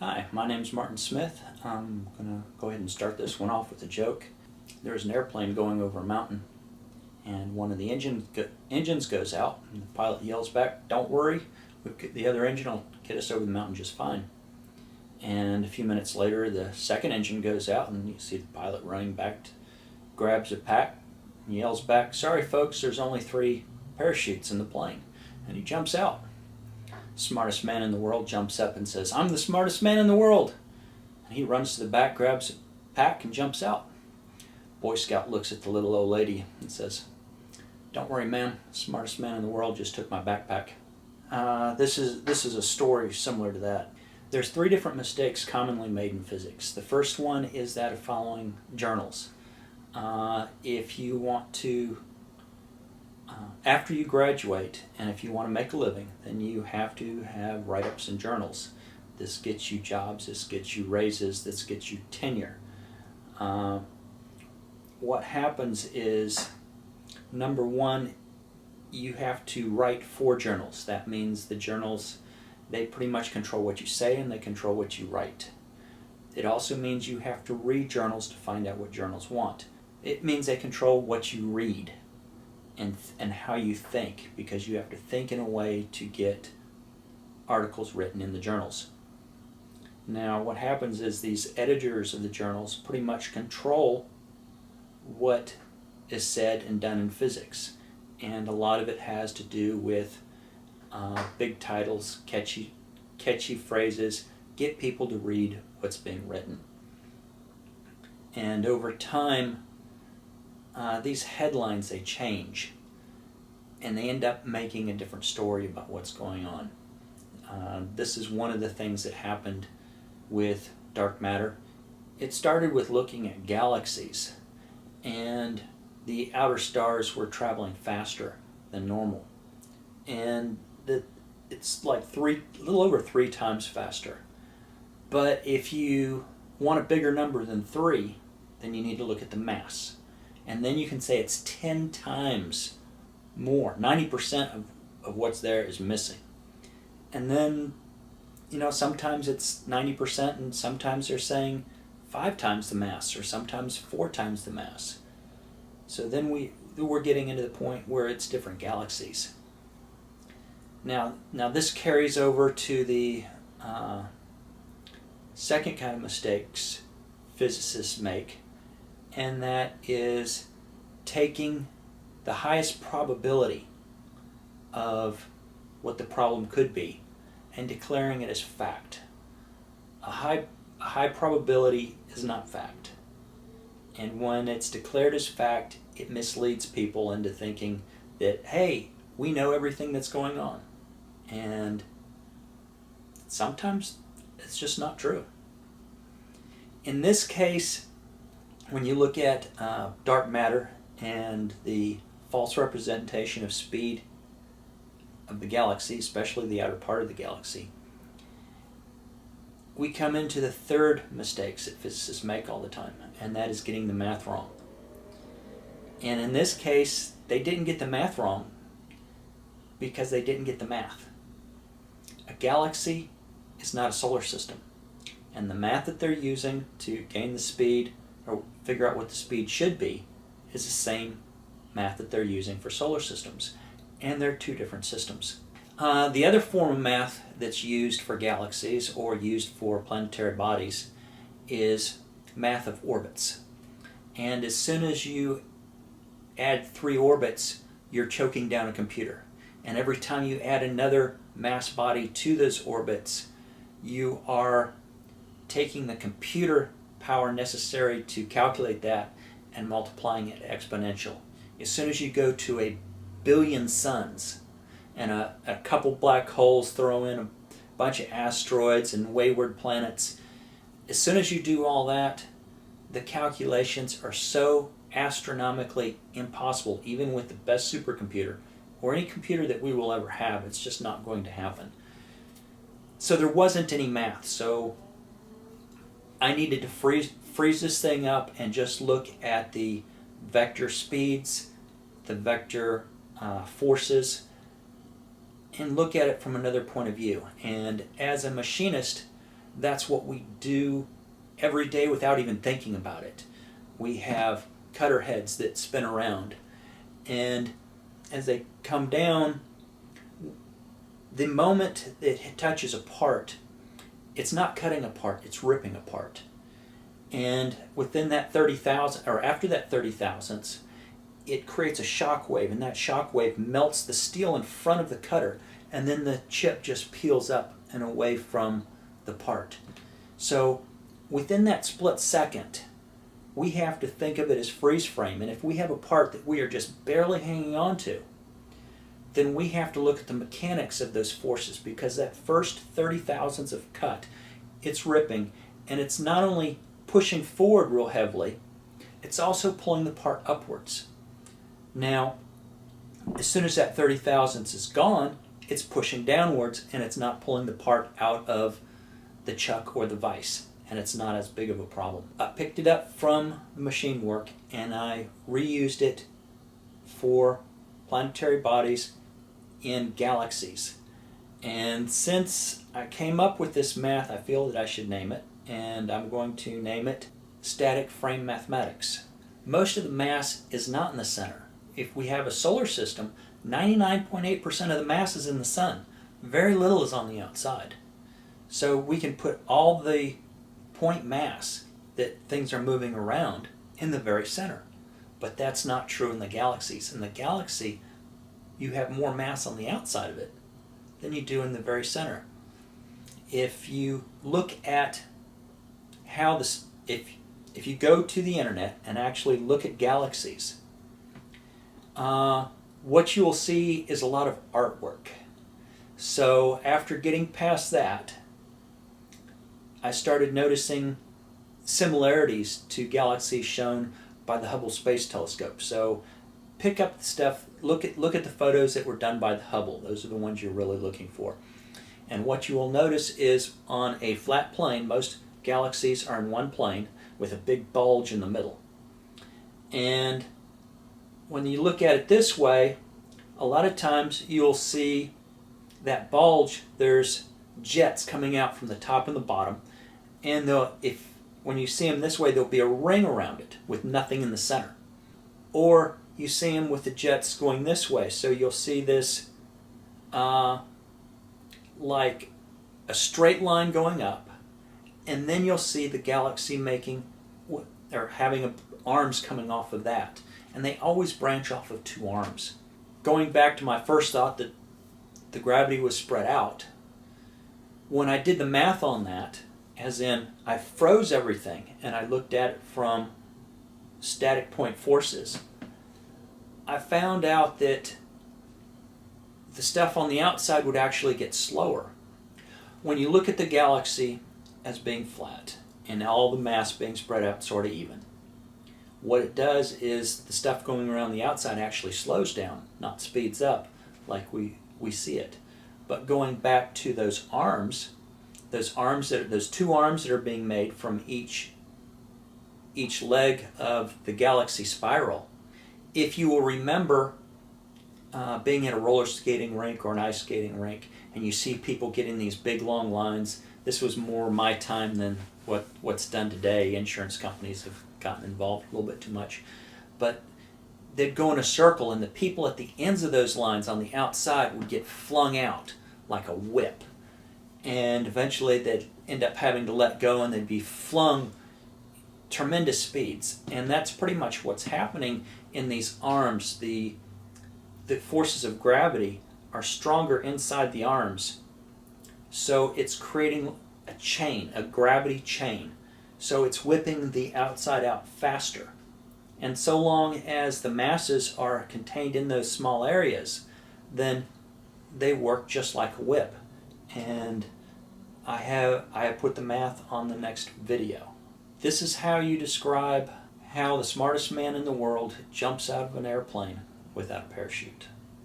Hi, my name's Martin Smith. I'm going to go ahead and start this one off with a joke. There's an airplane going over a mountain, and one of the engines goes out, and the pilot yells back, "Don't worry, the other engine will get us over the mountain just fine." And a few minutes later, the second engine goes out, and you see the pilot running back, grabs a pack, and yells back, "Sorry folks, there's only 3 parachutes in the plane." And he jumps out. Smartest man in the world jumps up and says, "I'm the smartest man in the world." And he runs to the back, grabs a pack, and jumps out. Boy Scout looks at the little old lady and says, "Don't worry, ma'am, the smartest man in the world just took my backpack." This is a story similar to that. There's 3 different mistakes commonly made in physics. The first one is that of following journals. If you want to after you graduate, and if you want to make a living, then you have to have write-ups in journals. This gets you jobs, this gets you raises, this gets you tenure. What happens is, number one, you have to write for journals. That means the journals, they pretty much control what you say and they control what you write. It also means you have to read journals to find out what journals want. It means they control what you read and how you think, because you have to think in a way to get articles written in the journals. Now what happens is these editors of the journals pretty much control what is said and done in physics, and a lot of it has to do with big titles, catchy phrases, get people to read what's being written. And over time, these headlines, they change, and they end up making a different story about what's going on. This is one of the things that happened with dark matter. It started with looking at galaxies, and the outer stars were traveling faster than normal, and it's like a little over 3 times faster. But if you want a bigger number than 3, then you need to look at the mass. And then you can say it's 10 times more. 90% of what's there is missing. And then, sometimes it's 90%, and sometimes they're saying 5 times the mass, or sometimes 4 times the mass. So then we're getting into the point where it's different galaxies. Now this carries over to the second kind of mistakes physicists make, and that is taking the highest probability of what the problem could be and declaring it as fact. A high probability is not fact. And when it's declared as fact, it misleads people into thinking that, hey, we know everything that's going on. And sometimes it's just not true. In this case, when you look at dark matter and the false representation of speed of the galaxy, especially the outer part of the galaxy, we come into the third mistakes that physicists make all the time, and that is getting the math wrong. And in this case, they didn't get the math wrong because they didn't get the math. A galaxy is not a solar system, and the math that they're using to gain the speed or figure out what the speed should be is the same math that they're using for solar systems, and they're 2 different systems. The other form of math that's used for galaxies or used for planetary bodies is math of orbits. And as soon as you add 3 orbits, you're choking down a computer. And every time you add another mass body to those orbits, you are taking the computer power necessary to calculate that and multiplying it exponential. As soon as you go to 1 billion suns and a couple black holes, throw in a bunch of asteroids and wayward planets, as soon as you do all that, the calculations are so astronomically impossible, even with the best supercomputer or any computer that we will ever have. It's just not going to happen. So there wasn't any math. So I needed to freeze this thing up and just look at the vector speeds, the vector forces, and look at it from another point of view. And as a machinist, that's what we do every day without even thinking about it. We have cutter heads that spin around, and as they come down, the moment it touches a part, it's not cutting apart, it's ripping apart. And within that 30,000, or after that 30 thousandths, it creates a shock wave, and that shock wave melts the steel in front of the cutter, and then the chip just peels up and away from the part. So within that split second, we have to think of it as freeze frame. And if we have a part that we are just barely hanging on to, then we have to look at the mechanics of those forces, because that first 30 thousandths of cut, it's ripping, and it's not only pushing forward real heavily, it's also pulling the part upwards. Now, as soon as that 30 thousandths is gone, it's pushing downwards, and it's not pulling the part out of the chuck or the vise, and it's not as big of a problem. I picked it up from machine work, and I reused it for planetary bodies in galaxies. And since I came up with this math, I feel that I should name it, and I'm going to name it static frame mathematics. Most of the mass is not in the center. If we have a solar system, 99.8% of the mass is in the sun. Very little is on the outside. So we can put all the point mass that things are moving around in the very center. But that's not true in the galaxies. In the galaxy, you have more mass on the outside of it than you do in the very center. If you look at how this, if you go to the internet and actually look at galaxies, what you will see is a lot of artwork. So after getting past that, I started noticing similarities to galaxies shown by the Hubble Space Telescope. So pick up the stuff, look at the photos that were done by the Hubble. Those are the ones you're really looking for. And what you will notice is on a flat plane, most galaxies are in one plane with a big bulge in the middle. And when you look at it this way, a lot of times you'll see that bulge, there's jets coming out from the top and the bottom, and when you see them this way, there'll be a ring around it with nothing in the center. Or you see them with the jets going this way, so you'll see this like a straight line going up, and then you'll see the galaxy having arms coming off of that. And they always branch off of two arms. Going back to my first thought that the gravity was spread out, when I did the math on that, as in I froze everything and I looked at it from static point forces, I found out that the stuff on the outside would actually get slower. When you look at the galaxy as being flat and all the mass being spread out sort of even, what it does is the stuff going around the outside actually slows down, not speeds up like we see it. But going back to those two arms that are being made from each leg of the galaxy spiral, if you will remember being at a roller skating rink or an ice skating rink, and you see people getting these big long lines. This was more my time than what's done today. Insurance companies have gotten involved a little bit too much. But they'd go in a circle, and the people at the ends of those lines on the outside would get flung out like a whip. And eventually they'd end up having to let go, and they'd be flung tremendous speeds. And that's pretty much what's happening in these arms. The forces of gravity are stronger inside the arms. So it's creating a chain, a gravity chain. So it's whipping the outside out faster. And so long as the masses are contained in those small areas, then they work just like a whip. And I have put the math on the next video. This is how you describe how the smartest man in the world jumps out of an airplane without a parachute.